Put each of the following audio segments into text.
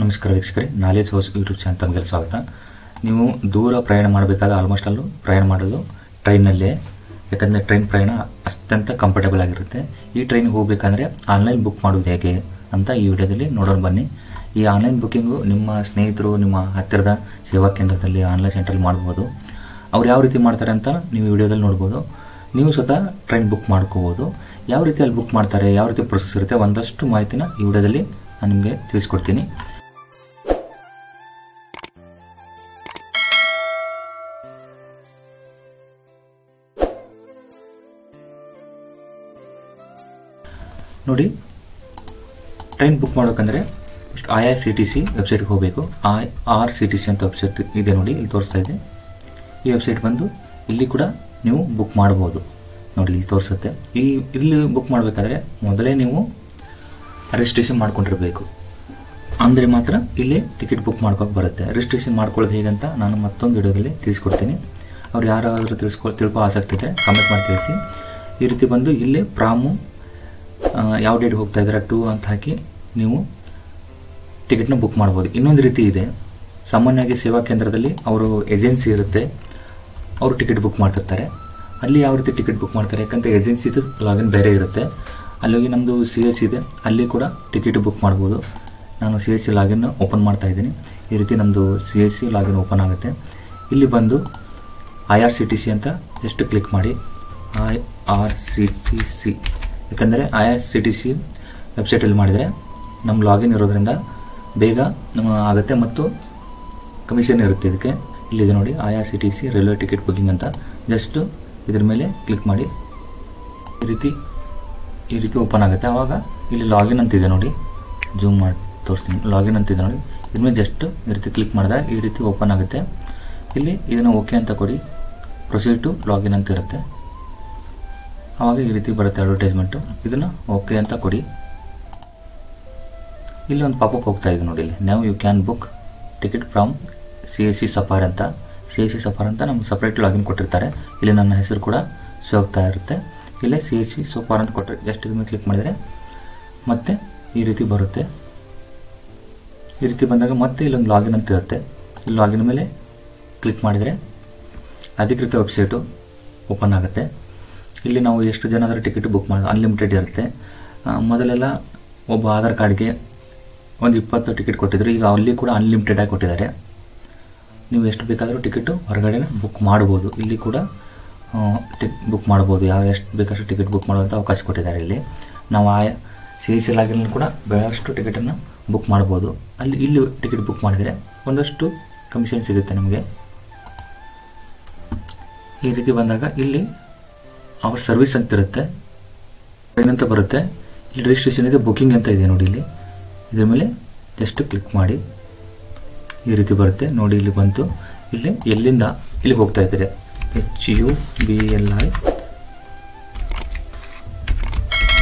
ನಮಸ್ಕಾರ ವೀಕ್ಷಕರೇ, knowledge house YouTube channel ತಮಗೆ ಸ್ವಾಗತ. ನೀವು ದೂರ ಪ್ರಯಾಣ ಮಾಡಬೇಕಾದ ಆಲ್ಮೋಸ್ಟ್ ಅಲ್ಲೂ ಪ್ರಯಾಣ ಮಾಡೋದು ಟ್ರೈನಲ್ಲೇ. ಯಾಕಂದರೆ ಟ್ರೈನ್ ಪ್ರಯಾಣ ಅತ್ಯಂತ ಕಂಫರ್ಟೇಬಲ್ ಆಗಿರುತ್ತೆ. ಈ ಟ್ರೈನ್ಗೆ ಹೋಗಬೇಕಂದ್ರೆ ಆನ್ಲೈನ್ ಬುಕ್ ಮಾಡೋದು ಹೇಗೆ ಅಂತ ಈ ವಿಡಿಯೋದಲ್ಲಿ ನೋಡೋಣ ಬನ್ನಿ. ಈ ಆನ್ಲೈನ್ ಬುಕ್ಕಿಂಗು ನಿಮ್ಮ ಸ್ನೇಹಿತರು ನಿಮ್ಮ ಹತ್ತಿರದ ಸೇವಾ ಕೇಂದ್ರದಲ್ಲಿ ಆನ್ಲೈನ್ ಸೆಂಟ್ರಲ್ಲಿ ಮಾಡ್ಬೋದು. ಅವ್ರು ಯಾವ ರೀತಿ ಮಾಡ್ತಾರೆ ಅಂತ ನೀವು ವಿಡಿಯೋದಲ್ಲಿ ನೋಡ್ಬೋದು. ನೀವು ಸ್ವತಃ ಟ್ರೈನ್ ಬುಕ್ ಮಾಡ್ಕೋಬೋದು. ಯಾವ ರೀತಿ ಅಲ್ಲಿ ಬುಕ್ ಮಾಡ್ತಾರೆ, ಯಾವ ರೀತಿ ಪ್ರೊಸೆಸ್ ಇರುತ್ತೆ, ಒಂದಷ್ಟು ಮಾಹಿತಿನ ಈ ವಿಡಿಯೋದಲ್ಲಿ ನಾನು ನಿಮಗೆ ತಿಳಿಸ್ಕೊಡ್ತೀನಿ. ನೋಡಿ, ಟ್ರೈನ್ ಬುಕ್ ಮಾಡಬೇಕಂದ್ರೆ ಫಸ್ಟ್ IRCTC ವೆಬ್ಸೈಟ್ಗೆ ಹೋಗಬೇಕು. IRCTC ಅಂತ ವೆಬ್ಸೈಟ್ ಇದೆ ನೋಡಿ, ಇಲ್ಲಿ ತೋರಿಸ್ತಾ ಇದೆ. ಈ ವೆಬ್ಸೈಟ್ ಬಂದು ಇಲ್ಲಿ ಕೂಡ ನೀವು ಬುಕ್ ಮಾಡ್ಬೋದು. ನೋಡಿ, ಇಲ್ಲಿ ತೋರಿಸುತ್ತೆ. ಇಲ್ಲಿ ಬುಕ್ ಮಾಡಬೇಕಾದ್ರೆ ಮೊದಲೇ ನೀವು ರಿಜಿಸ್ಟ್ರೇಷನ್ ಮಾಡ್ಕೊಂಡಿರಬೇಕು. ಅಂದರೆ ಮಾತ್ರ ಇಲ್ಲಿ ಟಿಕೆಟ್ ಬುಕ್ ಮಾಡ್ಕೋಕೆ ಬರುತ್ತೆ. ರಿಜಿಸ್ಟ್ರೇಷನ್ ಮಾಡ್ಕೊಳ್ಳೋದು ಹೇಗಂತ ನಾನು ಮತ್ತೊಂದು ವಿಡಿಯೋದಲ್ಲಿ ತಿಳಿಸ್ಕೊಡ್ತೀನಿ. ಅವ್ರು ಯಾರಾದರೂ ತಿಳ್ಕೊ ಆಸಕ್ತಿ ಇದೆ ಕಮೆಂಟ್ ಮಾಡಿ ತಿಳಿಸಿ. ಈ ರೀತಿ ಬಂದು ಇಲ್ಲಿ ಪ್ರಾಮು ಯಾವ ಡೇಟ್ ಹೋಗ್ತಾ ಇದ್ದಾರೆ 2 ಅಂತ ಹಾಕಿ ನೀವು ಟಿಕೆಟ್ನ ಬುಕ್ ಮಾಡ್ಬೋದು. ಇನ್ನೊಂದು ರೀತಿ ಇದೆ, ಸಾಮಾನ್ಯವಾಗಿ ಸೇವಾ ಕೇಂದ್ರದಲ್ಲಿ ಅವರು ಏಜೆನ್ಸಿ ಇರುತ್ತೆ, ಅವರು ಟಿಕೆಟ್ ಬುಕ್ ಮಾಡ್ತಿರ್ತಾರೆ. ಅಲ್ಲಿ ಯಾವ ರೀತಿ ಟಿಕೆಟ್ ಬುಕ್ ಮಾಡ್ತಾರೆ, ಯಾಕಂದರೆ ಏಜೆನ್ಸಿದು ಲಾಗಿನ್ ಬೇರೆ ಇರುತ್ತೆ. ಅಲ್ಲಿಗೆ ನಮ್ಮದು CSC ಇದೆ, ಅಲ್ಲಿ ಕೂಡ ಟಿಕೆಟ್ ಬುಕ್ ಮಾಡ್ಬೋದು. ನಾನು CSC ಲಾಗಿನ್ ಓಪನ್ ಮಾಡ್ತಾ ಇದ್ದೀನಿ. ಈ ರೀತಿ ನಮ್ಮದು CSC ಲಾಗಿನ್ ಓಪನ್ ಆಗುತ್ತೆ. ಇಲ್ಲಿ ಬಂದು IRCTC ಅಂತ ಜಸ್ಟ್ ಕ್ಲಿಕ್ ಮಾಡಿ. IRCTC ಯಾಕಂದರೆ IRCTC ವೆಬ್ಸೈಟಲ್ಲಿ ಮಾಡಿದರೆ ನಮ್ಮ ಲಾಗಿನ್ ಇರೋದ್ರಿಂದ ಬೇಗ ಆಗುತ್ತೆ ಮತ್ತು ಕಮಿಷನ್ ಇರುತ್ತೆ ಇದಕ್ಕೆ. ಇಲ್ಲಿದೆ ನೋಡಿ, IRCTC ರೈಲ್ವೆ ಟಿಕೆಟ್ ಬುಕ್ಕಿಂಗ್ ಅಂತ. ಜಸ್ಟ್ ಇದ್ರ ಮೇಲೆ ಕ್ಲಿಕ್ ಮಾಡಿ ಈ ರೀತಿ ಓಪನ್ ಆಗುತ್ತೆ. ಆವಾಗ ಇಲ್ಲಿ ಲಾಗಿನ್ ಅಂತಿದೆ ನೋಡಿ, ಜೂಮ್ ಮಾಡಿ ತೋರಿಸ್ತೀನಿ. ಲಾಗಿನ್ ಅಂತಿದೆ ನೋಡಿ, ಇದ್ರ ಮೇಲೆ ಜಸ್ಟ್ ಈ ರೀತಿ ಕ್ಲಿಕ್ ಮಾಡಿದಾಗ ಈ ರೀತಿ ಓಪನ್ ಆಗುತ್ತೆ. ಇಲ್ಲಿ ಇದನ್ನು ಓಕೆ ಅಂತ ಕೊಡಿ. ಪ್ರೊಸೀಡ್ ಟು ಲಾಗಿನ್ ಅಂತ ಇರುತ್ತೆ. ಆವಾಗ ಈ ರೀತಿ ಬರುತ್ತೆ ಅಡ್ವರ್ಟೈಸ್ಮೆಂಟು. ಇದನ್ನು ಓಕೆ ಅಂತ ಕೊಡಿ. ಇಲ್ಲಿ ಒಂದು ಪಾಪಪ್ ಹೋಗ್ತಾ ಇದೆ ನೋಡಿ, ಇಲ್ಲಿ ನಾವು you can book ticket from CSC ಸಫಾರ್ ಅಂತ. CSC ಸಫಾರ್ ಅಂತ ನಮ್ಗೆ ಸಪ್ರೇಟ್ ಲಾಗಿನ್ ಕೊಟ್ಟಿರ್ತಾರೆ. ಇಲ್ಲಿ ನನ್ನ ಹೆಸರು ಕೂಡ ಹೋಗ್ತಾ ಇರುತ್ತೆ. ಇಲ್ಲೇ CSC ಸಫಾರ್ ಅಂತ ಕೊಟ್ಟರೆ ಜಸ್ಟ್ ಇದ್ರ ಮೇಲೆ ಕ್ಲಿಕ್ ಮಾಡಿದರೆ ಮತ್ತೆ ಈ ರೀತಿ ಬರುತ್ತೆ. ಈ ರೀತಿ ಬಂದಾಗ ಮತ್ತೆ ಇಲ್ಲೊಂದು ಲಾಗಿನ್ ಅಂತ ಇರುತ್ತೆ. ಇಲ್ಲಿ ಲಾಗಿನ್ ಮೇಲೆ ಕ್ಲಿಕ್ ಮಾಡಿದರೆ ಅಧಿಕೃತ ವೆಬ್ಸೈಟು ಓಪನ್ ಆಗುತ್ತೆ. ಇಲ್ಲಿ ನಾವು ಎಷ್ಟು ಜನ ಅದರ ಟಿಕೆಟ್ ಬುಕ್ ಮಾಡೋದು ಅನ್ಲಿಮಿಟೆಡ್ ಇರುತ್ತೆ. ಮೊದಲೆಲ್ಲ ಒಬ್ಬ ಆಧಾರ್ ಕಾರ್ಡ್ಗೆ ಒಂದು 20 ಟಿಕೆಟ್ ಕೊಟ್ಟಿದ್ರು. ಈಗ ಅಲ್ಲಿ ಕೂಡ ಅನ್ಲಿಮಿಟೆಡ್ ಆಗಿ ಕೊಟ್ಟಿದ್ದಾರೆ. ನೀವು ಎಷ್ಟು ಬೇಕಾದರೂ ಟಿಕೆಟು ಹೊರಗಡೆ ಬುಕ್ ಮಾಡ್ಬೋದು. ಇಲ್ಲಿ ಕೂಡ ಬುಕ್ ಮಾಡ್ಬೋದು. ಎಷ್ಟು ಬೇಕಷ್ಟು ಟಿಕೆಟ್ ಬುಕ್ ಮಾಡುವಂಥ ಅವಕಾಶ ಕೊಟ್ಟಿದ್ದಾರೆ. ಇಲ್ಲಿ ನಾವು CSC ಲಾಗಿನ್ ಕೂಡ ಬಹಳಷ್ಟು ಟಿಕೆಟನ್ನು ಬುಕ್ ಮಾಡ್ಬೋದು. ಇಲ್ಲಿ ಟಿಕೆಟ್ ಬುಕ್ ಮಾಡಿದರೆ ಒಂದಷ್ಟು ಕಮಿಷನ್ ಸಿಗುತ್ತೆ ನಮಗೆ. ಈ ರೀತಿ ಬಂದಾಗ ಇಲ್ಲಿ ಅವರ್ ಸರ್ವಿಸ್ ಅಂತ ಇರುತ್ತೆ, ಏನಂತ ಬರುತ್ತೆ. ಇಲ್ಲಿ ರಿಜಿಸ್ಟ್ರೇಷನ್ ಇದೆ, ಬುಕ್ಕಿಂಗ್ ಅಂತ ಇದೆ ನೋಡಿ. ಇಲ್ಲಿ ಇದ್ರ ಮೇಲೆ ಜಸ್ಟ್ ಕ್ಲಿಕ್ ಮಾಡಿ ಈ ರೀತಿ ಬರುತ್ತೆ ನೋಡಿ. ಇಲ್ಲಿ ಬಂತು. ಇಲ್ಲಿ ಎಲ್ಲಿಂದ ಇಲ್ಲಿಗೆ ಹೋಗ್ತಾ ಇದ್ದಾರೆ, HUBLI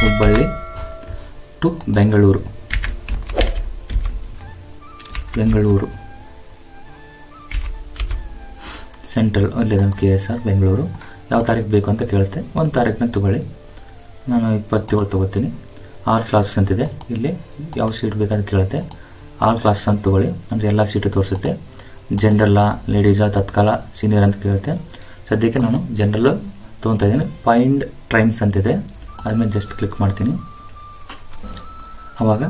Hubballi to Bengaluru central. ಅಲ್ಲಿ KSR ಬೆಂಗಳೂರು. ಯಾವ ತಾರೀಕು ಬೇಕು ಅಂತ ಕೇಳುತ್ತೆ. ಒಂದು ತಾರೀಕನ್ನ ತಗೊಳ್ಳಿ. ನಾನು 27 ತೊಗೋತೀನಿ. ಆಲ್ ಕ್ಲಾಸಸ್ ಅಂತಿದೆ. ಇಲ್ಲಿ ಯಾವ ಸೀಟ್ ಬೇಕಂತ ಕೇಳುತ್ತೆ. ಆಲ್ ಕ್ಲಾಸಸ್ ಅಂತ ತೊಗೊಳ್ಳಿ, ಅಂದರೆ ಎಲ್ಲ ಸೀಟು ತೋರಿಸುತ್ತೆ. ಜನರಲ್ಲಾ, ಲೇಡೀಸಾ, ತತ್ಕಾಲ, ಸೀನಿಯರ್ ಅಂತ ಕೇಳುತ್ತೆ. ಸದ್ಯಕ್ಕೆ ನಾನು ಜನರಲ್ ತೊಗೊತಾ ಇದ್ದೀನಿ. ಫೈಂಡ್ ಟ್ರೈನ್ಸ್ ಅಂತಿದೆ, ಅದ್ಮೇಲೆ ಜಸ್ಟ್ ಕ್ಲಿಕ್ ಮಾಡ್ತೀನಿ. ಆವಾಗ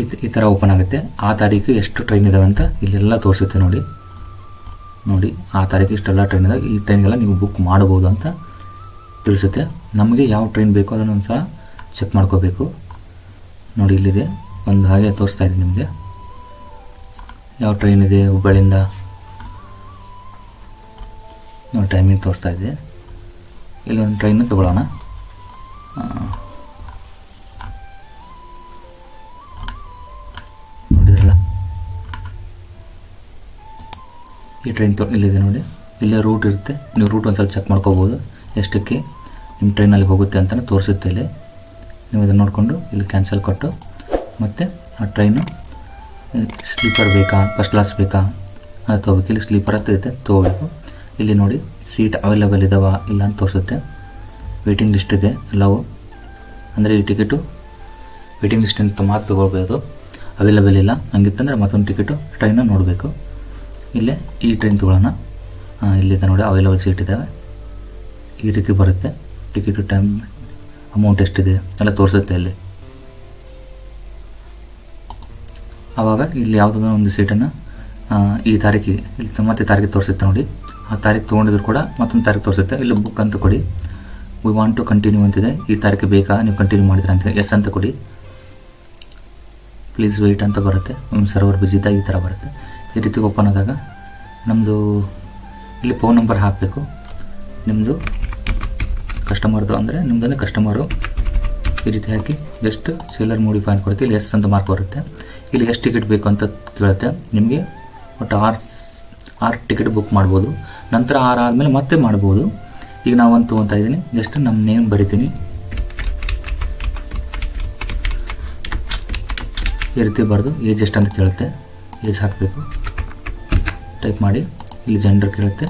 ಈ ಥರ ಓಪನ್ ಆಗುತ್ತೆ. ಆ ತಾರೀಕು ಎಷ್ಟು ಟ್ರೈನ್ ಇದಾವೆ ಅಂತ ಇಲ್ಲೆಲ್ಲ ತೋರಿಸುತ್ತೆ ನೋಡಿ. ಆ ತಾರೀಕು ಇಷ್ಟೆಲ್ಲ ಟ್ರೈನ್ ಇದಾವೆ. ಈ ಟ್ರೈನ್ಗೆಲ್ಲ ನೀವು ಬುಕ್ ಮಾಡ್ಬೋದು ಅಂತ ತಿಳಿಸುತ್ತೆ. ನಮಗೆ ಯಾವ ಟ್ರೈನ್ ಬೇಕೋ ಅದನ್ನು ಒಂದು ಸಲ ಚೆಕ್ ಮಾಡ್ಕೋಬೇಕು ನೋಡಿ. ಇಲ್ಲಿದೆ ಒಂದು ಹಾಗೆ ತೋರಿಸ್ತಾ ಇದೆ ನಿಮಗೆ ಯಾವ ಟ್ರೈನ್ ಇದೆ. ಹುಬ್ಬಳ್ಳಿಯಿಂದ ನೋಡಿ ಟೈಮಿಂಗ್ ತೋರಿಸ್ತಾ ಇದೆ. ಇಲ್ಲೊಂದು ಟ್ರೈನ್ ತಗೊಳ್ಳೋಣ. ನೋಡಿದ್ರಲ್ಲ, ಈ ಟ್ರೈನ್ ಇಲ್ಲಿದೆ ನೋಡಿ. ಇಲ್ಲೇ ರೂಟ್ ಇರುತ್ತೆ. ನೀವು ರೂಟ್ ಒಂದು ಸಲ ಚೆಕ್ ಮಾಡ್ಕೋಬೋದು, ಎಷ್ಟಕ್ಕೆ ನಿಮ್ಮ ಟ್ರೈನಲ್ಲಿ ಹೋಗುತ್ತೆ ಅಂತಲೇ ತೋರಿಸುತ್ತೆ. ಇಲ್ಲಿ ನೀವು ಇದನ್ನು ನೋಡಿಕೊಂಡು ಇಲ್ಲಿ ಕ್ಯಾನ್ಸಲ್ ಕೊಟ್ಟು ಮತ್ತು ಆ ಟ್ರೈನು ಸ್ಲೀಪರ್ ಬೇಕಾ, ಫಸ್ಟ್ ಕ್ಲಾಸ್ ಬೇಕಾ ಅದು ತೊಗೋಬೇಕು. ಇಲ್ಲಿ ಸ್ಲೀಪರ್ ಅಂತ ಇರುತ್ತೆ, ತೊಗೋಬೇಕು. ಇಲ್ಲಿ ನೋಡಿ ಸೀಟ್ ಅವೈಲೇಬಲ್ ಇದಾವ ಇಲ್ಲ ಅಂತ ತೋರಿಸುತ್ತೆ. ವೇಟಿಂಗ್ ಲಿಸ್ಟ್ ಇದೆ ಎಲ್ಲವೂ. ಅಂದರೆ ಈ ಟಿಕೆಟು ವೇಟಿಂಗ್ ಲಿಸ್ಟ್ ಅಂತ ಮಾತ್ರ ತೊಗೊಳ್ಬೋದು, ಅವೈಲೇಬಲ್ ಇಲ್ಲ. ಹಂಗಿತ್ತಂದರೆ ಮತ್ತೊಂದು ಟಿಕೆಟು ಟ್ರೈನ ನೋಡಬೇಕು. ಇಲ್ಲೇ ಈ ಟ್ರೈನ್ ತೊಗೊಳ್ಳೋಣ. ಇಲ್ಲಿದೆ ನೋಡಿ, ಅವೈಲೇಬಲ್ ಸೀಟ್ ಇದ್ದಾವೆ. ಈ ರೀತಿ ಬರುತ್ತೆ. ಟಿಕೆಟು ಟೈಮ್, ಅಮೌಂಟ್ ಎಷ್ಟಿದೆ ಎಲ್ಲ ತೋರಿಸುತ್ತೆ ಇಲ್ಲಿ. ಆವಾಗ ಇಲ್ಲಿ ಯಾವುದಾದ್ರೂ ಒಂದು ಸೀಟನ್ನು ಈ ತಾರೀಕಿಗೆ ಇಲ್ಲಿ ಮತ್ತೆ ತಾರೀಕು ತೋರಿಸುತ್ತೆ ನೋಡಿ. ಆ ತಾರೀಕು ತೊಗೊಂಡಿದ್ರು ಕೂಡ ಮತ್ತೊಂದು ತಾರೀಕು ತೋರಿಸುತ್ತೆ. ಇಲ್ಲಿ ಬುಕ್ ಅಂತ ಕೊಡಿ. ವಿ ವಾಂಟ್ ಟು ಕಂಟಿನ್ಯೂ ಅಂತಿದೆ. ಈ ತಾರೀಕು ಬೇಕಾ, ನೀವು ಕಂಟಿನ್ಯೂ ಮಾಡಿದ್ರೆ ಅಂತ ಎಸ್ ಅಂತ ಕೊಡಿ. ಪ್ಲೀಸ್ ವೆಯ್ಟ್ ಅಂತ ಬರುತ್ತೆ. ನಿಮ್ಮ ಸರ್ವರ್ ಬಿಸಿ ಇದ್ದಾಗ ಈ ಥರ ಬರುತ್ತೆ. ಈ ರೀತಿ ಓಪನ್ ಆದಾಗ ನಮ್ಮದು ಇಲ್ಲಿ ಫೋನ್ ನಂಬರ್ ಹಾಕಬೇಕು. ನಿಮ್ಮದು ಕಸ್ಟಮರ್ದು ಅಂದರೆ ನಿಮ್ಮದನ್ನೇ ಕಸ್ಟಮರು ಈ ರೀತಿ ಹಾಕಿ ಜಸ್ಟ್ ಸೇಲರ್ ಮೋಡಿಫೈ ಅಂತ ಕೊಡುತ್ತೆ. ಇಲ್ಲಿ ಎಸ್ ಅಂತ ಮಾರ್ಕ್ ಬರುತ್ತೆ. ಇಲ್ಲಿ ಎಷ್ಟು ಟಿಕೆಟ್ ಬೇಕು ಅಂತ ಕೇಳುತ್ತೆ. ನಿಮಗೆ ಒಟ್ಟು 6 ಟಿಕೆಟ್ ಬುಕ್ ಮಾಡ್ಬೋದು. ನಂತರ 6 ಆದಮೇಲೆ ಮತ್ತೆ ಮಾಡ್ಬೋದು. ಈಗ ನಾವಂತೂ ತೊಗೊತಾ ಇದ್ದೀನಿ. ಜಸ್ಟ್ ನಮ್ಮ ನೇಮ್ ಬರಿತೀನಿ. ಈ ರೀತಿ ಬರೆದು ಏಜ್ ಎಷ್ಟು ಅಂತ ಕೇಳುತ್ತೆ. ಏಜ್ ಹಾಕಬೇಕು. ಟೈಪ್ ಮಾಡಿ. ಇಲ್ಲಿ ಜೆಂಡರ್ ಕೇಳುತ್ತೆ.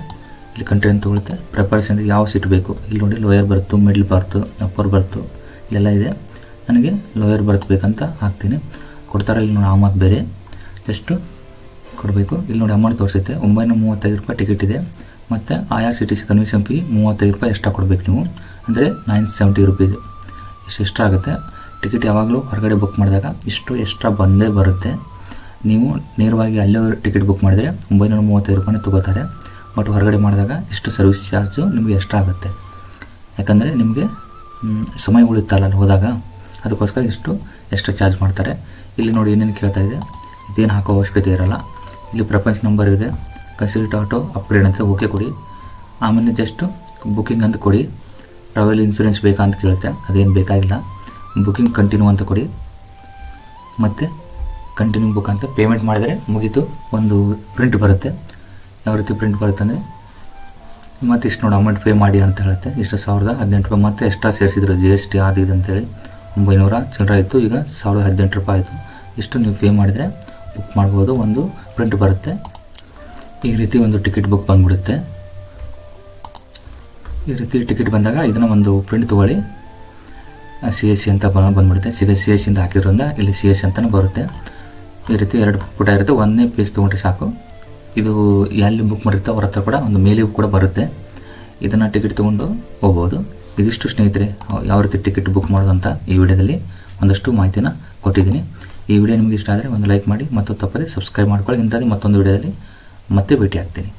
ಇಲ್ಲಿ ಕಂಟ್ರಿ ಅಂತ ತೊಗೊಳುತ್ತೆ. ಪ್ರಿಫರೆನ್ಸ್ ಯಾವ ಸೀಟ್ ಬೇಕು ಇಲ್ಲಿ ನೋಡಿ. ಲೋಯರ್ ಬರ್ತು, ಮಿಡ್ಲ್ ಬರ್ತು, ಅಪ್ಪರ್ ಬರ್ತು ಇಲ್ಲೆಲ್ಲ ಇದೆ. ನನಗೆ ಲೋಯರ್ ಬರ್ತ್ ಬೇಕಂತ ಹಾಕ್ತೀನಿ. ಕೊಡ್ತಾರೆ ಇಲ್ಲಿ ನೋಡಿ. ಆ ಮಾತು ಬೇರೆ ಜಸ್ಟ್ ಕೊಡಬೇಕು. ಇಲ್ಲಿ ನೋಡಿ ಅಮೌಂಟ್ ತೋರಿಸುತ್ತೆ. 935 ರೂಪಾಯಿ ಟಿಕೆಟ್ ಇದೆ. ಮತ್ತು IRCTC ಕನ್ವೆನ್ಷನ್ ಫೀ 35 ರೂಪಾಯಿ ಎಕ್ಸ್ಟ್ರಾ ಕೊಡಬೇಕು ನೀವು. ಅಂದರೆ 970 ರುಪೀಸ್ ಇಷ್ಟು ಎಕ್ಸ್ಟ್ರಾ ಆಗುತ್ತೆ. ಟಿಕೆಟ್ ಯಾವಾಗಲೂ ಹೊರಗಡೆ ಬುಕ್ ಮಾಡಿದಾಗ ಇಷ್ಟು ಎಕ್ಸ್ಟ್ರಾ ಬಂದೇ ಬರುತ್ತೆ. ನೀವು ನೇರವಾಗಿ ಅಲ್ಲೇ ಟಿಕೆಟ್ ಬುಕ್ ಮಾಡಿದರೆ 935 ರೂಪಾಯಿನೇ ತೊಗೋತಾರೆ. ಬಟ್ ಹೊರಗಡೆ ಮಾಡಿದಾಗ ಇಷ್ಟು ಸರ್ವಿಸ್ ಚಾರ್ಜು ನಿಮಗೆ ಎಕ್ಸ್ಟ್ರಾ ಆಗುತ್ತೆ. ಯಾಕಂದರೆ ನಿಮಗೆ ಸಮಯ ಉಳಿತಲ್ಲ ಹೋದಾಗ, ಅದಕ್ಕೋಸ್ಕರ ಇಷ್ಟು ಎಕ್ಸ್ಟ್ರಾ ಚಾರ್ಜ್ ಮಾಡ್ತಾರೆ. ಇಲ್ಲಿ ನೋಡಿ ಏನೇನು ಕೇಳ್ತಾ ಇದೆ. ಇದೇನು ಹಾಕೋ ಅವಶ್ಯಕತೆ ಇರೋಲ್ಲ. ಇಲ್ಲಿ ಪ್ರಿಫರೆನ್ಸ್ ನಂಬರ್ ಇದೆ. ಕನ್ಸಿಡರ್ ಆಟೋ ಅಪ್ಗ್ರೇಡ್ ಅಂತ ಓಕೆ ಕೊಡಿ. ಆಮೇಲೆ ಜಸ್ಟ್ ಬುಕ್ಕಿಂಗ್ ಅಂತ ಕೊಡಿ. ಟ್ರಾವೆಲ್ ಇನ್ಶೂರೆನ್ಸ್ ಬೇಕಾ ಅಂತ ಕೇಳುತ್ತೆ. ಅದೇನು ಬೇಕಾಗಿಲ್ಲ. ಬುಕ್ಕಿಂಗ್ ಕಂಟಿನ್ಯೂ ಅಂತ ಕೊಡಿ. ಮತ್ತು ಕಂಟಿನ್ಯೂ ಬುಕ್ ಅಂತ ಪೇಮೆಂಟ್ ಮಾಡಿದರೆ ಮುಗೀತು. ಒಂದು ಪ್ರಿಂಟ್ ಬರುತ್ತೆ. ಯಾವ ರೀತಿ ಪ್ರಿಂಟ್ ಬರುತ್ತೆ ಅಂದರೆ ಮತ್ತು ಇಷ್ಟು ನೋಡಿ ಅಮೌಂಟ್ ಪೇ ಮಾಡಿ ಅಂತ ಹೇಳುತ್ತೆ. ಇಷ್ಟು 1018 ರೂಪಾಯಿ ಮತ್ತೆ ಎಕ್ಸ್ಟ್ರಾ ಸೇರಿಸಿದ್ರು GST ಅದು ಇದು ಅಂತೇಳಿ 900 ಚಿಲ್ಲರೆ ಇತ್ತು. ಈಗ 1018 ರೂಪಾಯಿ ಆಯಿತು. ಇಷ್ಟು ನೀವು ಪೇ ಮಾಡಿದರೆ ಬುಕ್ ಮಾಡ್ಬೋದು. ಒಂದು ಪ್ರಿಂಟ್ ಬರುತ್ತೆ. ಈ ರೀತಿ ಒಂದು ಟಿಕೆಟ್ ಬುಕ್ ಬಂದ್ಬಿಡುತ್ತೆ. ಈ ರೀತಿ ಟಿಕೆಟ್ ಬಂದಾಗ ಇದನ್ನು ಒಂದು ಪ್ರಿಂಟ್ ತೊಗೊಳ್ಳಿ. CSC ಅಂತ ಬಂದ್ಬಿಡುತ್ತೆ. CSC ಇಂದ ಹಾಕಿರೋದ್ರಿಂದ ಇಲ್ಲಿ CSC ಅಂತಲೇ ಬರುತ್ತೆ. ಈ ರೀತಿ 2 ಪುಟ ಇರುತ್ತೆ. ಒಂದನೇ ಪೇಜ್ ತೊಗೊಂಡ್ರೆ ಸಾಕು. ಇದು ಎಲ್ಲಿ ಬುಕ್ ಮಾಡಿರ್ತಾರೆ ಅವ್ರ ಹತ್ರ ಕೂಡ ಒಂದು ಮೇಲಿಗೆ ಕೂಡ ಬರುತ್ತೆ. ಇದನ್ನು ಟಿಕೆಟ್ ತೊಗೊಂಡು ಹೋಗ್ಬೋದು. ಇದಿಷ್ಟು ಸ್ನೇಹಿತರೆ ಯಾವ ರೀತಿ ಟಿಕೆಟ್ ಬುಕ್ ಮಾಡೋದು ಅಂತ ಈ ವಿಡಿಯೋದಲ್ಲಿ ಒಂದಷ್ಟು ಮಾಹಿತಿನ ಕೊಟ್ಟಿದ್ದೀನಿ. ಈ ವಿಡಿಯೋ ನಿಮಗೆ ಇಷ್ಟ ಆದರೆ ಒಂದು ಲೈಕ್ ಮಾಡಿ ಮತ್ತು ತಪ್ಪದೆ ಸಬ್ಸ್ಕ್ರೈಬ್ ಮಾಡ್ಕೊಳ್ಳಿ. ಇಂಥದ್ದು ಮತ್ತೊಂದು ವಿಡಿಯೋದಲ್ಲಿ ಮತ್ತೆ ಭೇಟಿ ಆಗ್ತೀನಿ.